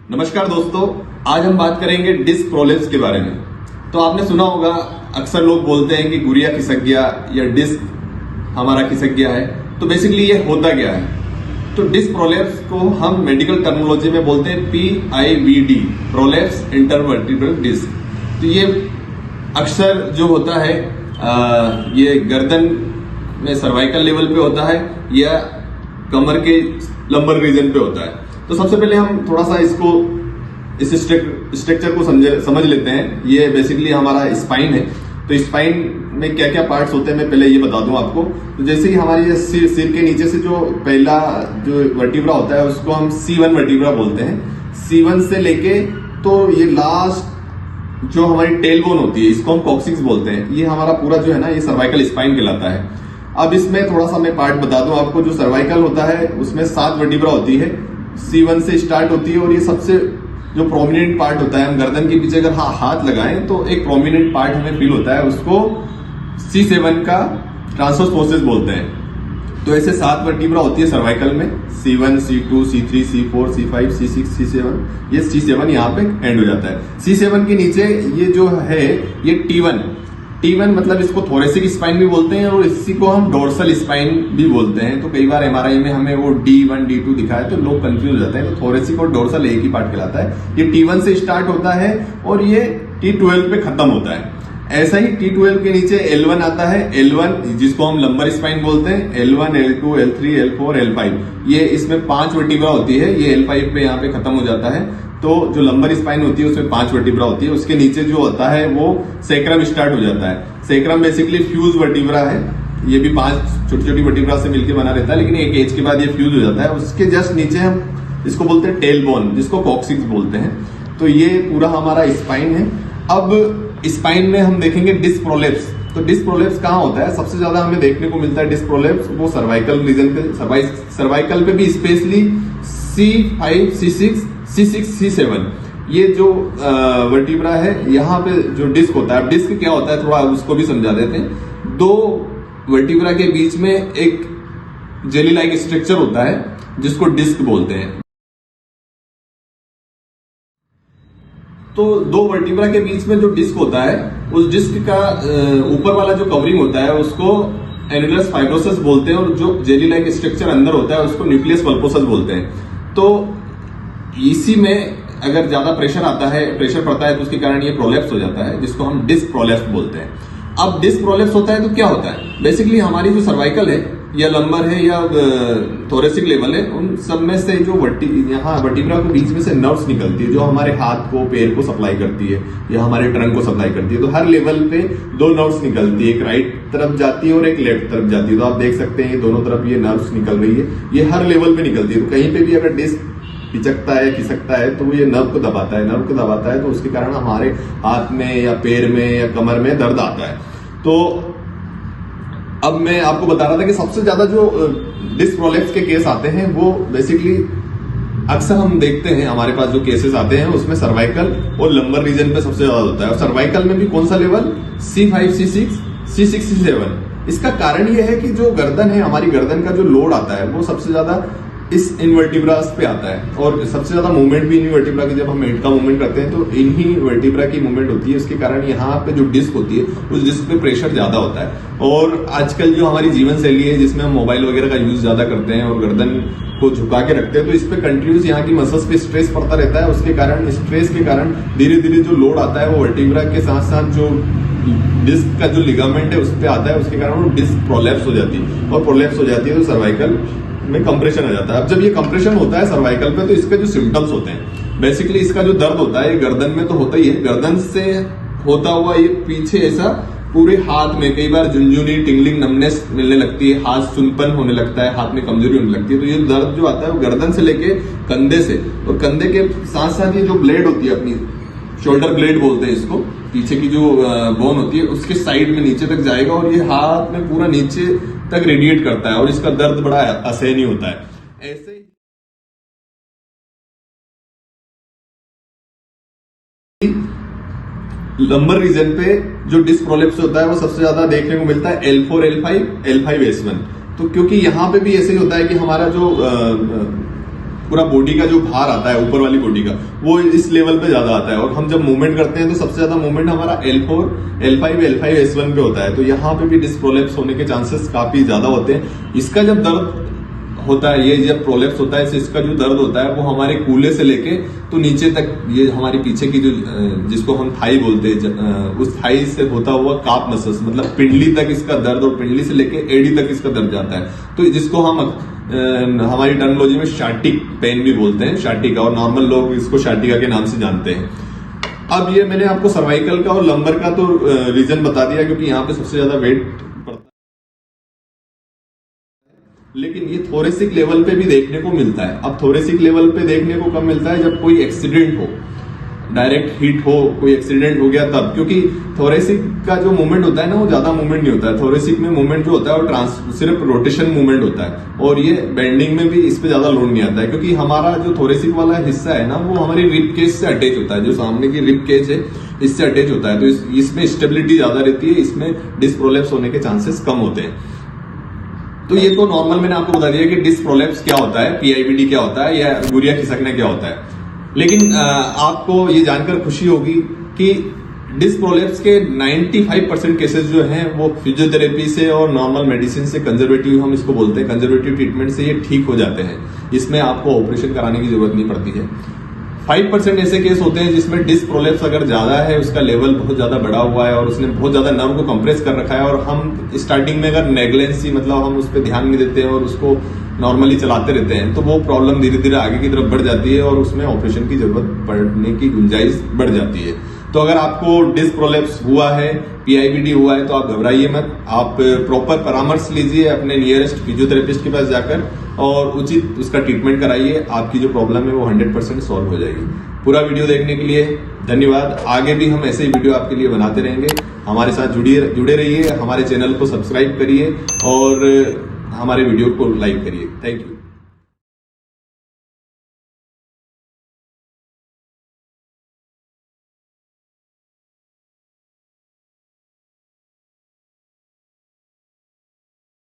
नमस्कार दोस्तों, आज हम बात करेंगे डिस्क प्रोलेप्स के बारे में। तो आपने सुना होगा, अक्सर लोग बोलते हैं कि गुरिया खिसक गया या डिस्क हमारा खिसक गया है। तो बेसिकली ये होता क्या है? तो डिस्क प्रोलेप्स को हम मेडिकल टर्मिनोलॉजी में बोलते हैं PIVD, प्रोलेप्स इंटरवर्टिब्रल डिस्क। तो ये अक्सर जो होता है ये गर्दन में सर्वाइकल लेवल पे होता है या कमर के लंबर रीजन पे होता है। तो सबसे पहले हम थोड़ा सा इस स्ट्रक्चर को समझ लेते हैं। ये बेसिकली हमारा स्पाइन है। तो स्पाइन में क्या क्या पार्ट्स होते हैं मैं पहले ये बता दूं आपको। तो जैसे ही हमारी सिर के नीचे से जो पहला जो वर्टिब्रा होता है उसको हम C1 वर्टिब्रा बोलते हैं। C1 से लेके तो ये लास्ट जो हमारी टेल बोन होती है इसको हम कॉक्सिक्स बोलते हैं। ये हमारा पूरा जो है ना ये सर्वाइकल स्पाइन कहलाता है। अब इसमें थोड़ा सा मैं पार्ट बता दूं आपको। जो सर्वाइकल होता है उसमें 7 वर्टिब्रा होती है, C1 से स्टार्ट होती है। और ये सबसे जो प्रोमिनेंट पार्ट होता है, हम गर्दन के पीछे अगर हाथ लगाएं तो एक प्रोमिनेंट पार्ट हमें फील होता है, उसको C7 का ट्रांसवर्स फोर्सेस बोलते हैं। तो ऐसे 7 वर्टिब्रा होती है सर्वाइकल में, C1, C2, C3, C4, C5, C6, C7। ये C7 यहाँ पे एंड हो जाता है। C7 के नीचे ये जो है ये T1 मतलब इसको थोरेसिक स्पाइन भी बोलते हैं और इसी को हम डोर्सल स्पाइन भी बोलते हैं। तो कई बार MRI में हमें वो D1, D2 दिखा है तो लोग कंफ्यूज हो जाते हैं। तो थोरेसिक और डोर्सल एक ही पार्ट कहलाता है। ये T1 से स्टार्ट होता है और ये T12 पे खत्म होता है। ऐसा ही T12 के नीचे L1 आता है। L1 जिसको हम लंबर स्पाइन बोलते हैं, L1, L2, L3, L4, L5। ये इसमें 5 वर्टिब्रा होती है। ये L5 पे यहाँ पे खत्म हो जाता है। तो जो लंबर स्पाइन होती है उसमें 5 वर्टिब्रा होती है। उसके नीचे जो होता है वो सेक्रम स्टार्ट हो जाता है। सेक्रम बेसिकली फ्यूज वर्टिब्रा है। ये भी 5 छोटी छोटी वर्टिब्रा से मिलकर बना रहता है, लेकिन एक एज के बाद ये फ्यूज हो जाता है। उसके जस्ट नीचे हम इसको बोलते हैं टेल बोन, जिसको कॉक्सिक्स बोलते हैं। तो ये पूरा हमारा स्पाइन है। अब स्पाइन में हम देखेंगे डिस्क प्रोलेप्स। तो डिस्क प्रोलेप्स कहाँ होता है? सबसे ज्यादा हमें देखने को मिलता है डिस्क प्रोलेप्स वो सर्वाइकल रीजन पे, सर्वाइकल पे भी स्पेशली C5, C6, C7 ये जो वर्टिब्रा है यहाँ पे जो डिस्क होता है। अब डिस्क क्या होता है थोड़ा उसको भी समझा देते हैं। 2 वर्टिब्रा के बीच में एक जेली लाइक स्ट्रक्चर होता है जिसको डिस्क बोलते हैं। तो 2 वर्टिब्रा के बीच में जो डिस्क होता है उस डिस्क का ऊपर वाला जो कवरिंग होता है उसको एनुलस फाइब्रोसिस बोलते हैं और जो जेली लाइक स्ट्रक्चर अंदर होता है उसको न्यूक्लियस पल्पोसस बोलते हैं। तो इसी में अगर ज्यादा प्रेशर आता है, प्रेशर पड़ता है तो उसके कारण ये प्रोलेप्स हो जाता है, जिसको हम डिस्क प्रोलेप्स बोलते हैं। अब डिस्क प्रोलेप्स होता है तो क्या होता है? बेसिकली हमारी जो सर्वाइकल है या लंबर है या थोरेसिक लेवल है, उन सब में से जो यहाँ वर्टिब्रा के बीच में से नर्व्स निकलती है जो हमारे हाथ को, पैर को सप्लाई करती है या हमारे ट्रंक को सप्लाई करती है। तो हर लेवल पे 2 नर्व्स निकलती है, एक राइट तरफ जाती है और एक लेफ्ट तरफ जाती है। तो आप देख सकते हैं दोनों तरफ ये नर्व्स निकल रही है, ये हर लेवल पे निकलती है। तो कहीं पे भी अगर डिस्क पिचकता है, खिसकता है तो वो ये नर्व को दबाता है, तो उसके कारण हमारे हाथ में या पैर में या कमर में दर्द आता है। तो अब मैं आपको बता रहा था कि सबसे ज्यादा जो डिस्क प्रोलेप्स के केस आते हैं वो बेसिकली अक्सर हम देखते हैं हमारे पास जो केसेस आते हैं उसमें सर्वाइकल और लंबर रीजन पे सबसे ज्यादा होता है। और सर्वाइकल में भी कौन सा लेवल? C5, C6, C7। इसका कारण ये है कि जो गर्दन है, हमारी गर्दन का जो लोड आता है वो सबसे ज्यादा इस इनवर्टिब्रास पे आता है और सबसे ज्यादा मूवमेंट भी इनवर्टिब्रा की, जब हम हेड का मूवमेंट करते हैं तो इन्हीं वर्टिब्रा की मूवमेंट होती है। उसके कारण यहाँ पे जो डिस्क होती है उस डिस्क पे प्रेशर ज्यादा होता है। और आजकल जो हमारी जीवन शैली है जिसमें हम मोबाइल वगैरह का यूज ज्यादा करते हैं और गर्दन को झुका के रखते हैं, तो इस पे कंटिन्यूस यहाँ की मसल्स पे स्ट्रेस पड़ता रहता है। उसके कारण स्ट्रेस के कारण धीरे धीरे जो लोड आता है वो वर्टिब्रा के साथ साथ जो डिस्क का जो लिगामेंट है उस पर आता है। उसके कारण वो डिस्क प्रोलेप्स हो जाती है और प्रोलेप्स हो जाती है तो सर्वाइकल में कंप्रेशन आ जाता है। अब जब ये कंप्रेशन होता है सर्वाइकल पे तो इसके जो सिम्टम्स होते हैं, बेसिकली इसका जो दर्द होता है ये गर्दन में तो होता ही है। गर्दन से होता हुआ ये पीछे ऐसा पूरे हाथ में कई बार झुनझुनी, टिंगलिंग, नमनेस मिलने लगती है, हाथ सुनपन होने लगता है, हाथ में कमजोरी होने लगती है। तो ये दर्द जो आता है वो गर्दन से लेके कंधे से, और कंधे के साथ साथ ये जो ब्लेड होती है अपनी शोल्डर ब्लेड बोलते हैं इसको, पीछे की जो बोन होती है उसके साइड में नीचे तक जाएगा और ये हाथ में पूरा नीचे तक रेडिएट करता है और इसका दर्द बड़ा असहनीय होता है। ऐसे लंबर रीजन पे जो डिस्क प्रोलेप्स होता है वो सबसे ज्यादा देखने को मिलता है L4, L5, L5S1। तो क्योंकि यहाँ पे भी ऐसे ही होता है कि हमारा जो पूरा बॉडी का जो भार आता है ऊपर वाली बॉडी का वो इस लेवल पे ज्यादा आता है, और हम जब मूवमेंट करते हैं तो सबसे ज्यादा मूवमेंट हमारा L4, L5, L5, S1 पे होता है। तो यहाँ पे भी डिस्क प्रोलैप्स होने के चांसेस काफी ज्यादा होते हैं। इसका जब दर्द होता है, ये जब प्रोलैप्स होता है, इसका जो दर्द होता है वो हमारे कूल्हे से लेके तो नीचे तक, ये हमारी पीछे की जो जिसको हम थाई बोलते हैं, उस थाई से होता हुआ काफ मसल्स मतलब पिंडली तक इसका दर्द, और पिंडली से लेके एडी तक इसका दर्द जाता है। तो जिसको हम हमारी टर्मिनोलॉजी में शाटिक पेन भी बोलते हैं, शाटिका, और नॉर्मल लोग इसको शाटिका के नाम से जानते हैं। अब ये मैंने आपको सर्वाइकल का और लंबर का तो रीजन बता दिया, क्योंकि यहाँ पे सबसे ज्यादा वेट पड़ता है, लेकिन ये थोरेसिक लेवल पे भी देखने को मिलता है। अब थोरेसिक लेवल पे देखने को कब मिलता है? जब कोई एक्सीडेंट हो, डायरेक्ट हिट हो, कोई एक्सीडेंट हो गया तब, क्योंकि थोरेसिक का जो मूवमेंट होता है ना, वो ज्यादा मूवमेंट नहीं होता है। थोरेसिक में मूवमेंट जो होता है वो सिर्फ रोटेशन मूवमेंट होता है, और ये बेंडिंग में भी इस पे ज्यादा लोड नहीं आता है, क्योंकि हमारा जो थोरेसिक वाला हिस्सा है ना, वो हमारी रिब केज से अटैच होता है। जो सामने की रिब केज है इससे अटैच होता है, तो इसमें स्टेबिलिटी ज्यादा रहती है, इसमें डिस्क प्रोलैप्स होने के चांसेस कम होते हैं। तो ये तो नॉर्मल मैंने आपको बता दिया कि डिस्क प्रोलैप्स क्या होता है, पीआईबीडी क्या होता है, या गुरिया खिसकना क्या होता है। लेकिन आपको ये जानकर खुशी होगी कि डिस्क प्रोलैप्स के 95% केसेस जो हैं वो फिजियोथेरेपी से और नॉर्मल मेडिसिन से, कंजर्वेटिव हम इसको बोलते हैं, कंजर्वेटिव ट्रीटमेंट से ये ठीक हो जाते हैं। इसमें आपको ऑपरेशन कराने की जरूरत नहीं पड़ती है। 5% ऐसे केस होते हैं जिसमें डिस्क प्रोलैप्स अगर ज्यादा है, उसका लेवल बहुत ज्यादा बढ़ा हुआ है और उसने बहुत ज्यादा नर्व को कंप्रेस कर रखा है, और हम स्टार्टिंग में अगर नेग्लेंसी मतलब हम उस पर ध्यान नहीं देते हैं और उसको नॉर्मली चलाते रहते हैं, तो वो प्रॉब्लम धीरे धीरे आगे की तरफ बढ़ जाती है और उसमें ऑपरेशन की जरूरत पड़ने की गुंजाइश बढ़ जाती है। तो अगर आपको डिस्क प्रोलैप्स हुआ है, पीआईबीडी हुआ है, तो आप घबराइए मत। आप प्रॉपर परामर्श लीजिए अपने नियरेस्ट फिजियोथेरेपिस्ट के पास जाकर, और उचित उसका ट्रीटमेंट कराइए। आपकी जो प्रॉब्लम है वो 100% सॉल्व हो जाएगी। पूरा वीडियो देखने के लिए धन्यवाद। आगे भी हम ऐसे ही वीडियो आपके लिए बनाते रहेंगे। हमारे साथ जुड़े रहिए, हमारे चैनल को सब्सक्राइब करिए और हमारे वीडियो को लाइक करिए। Thank you.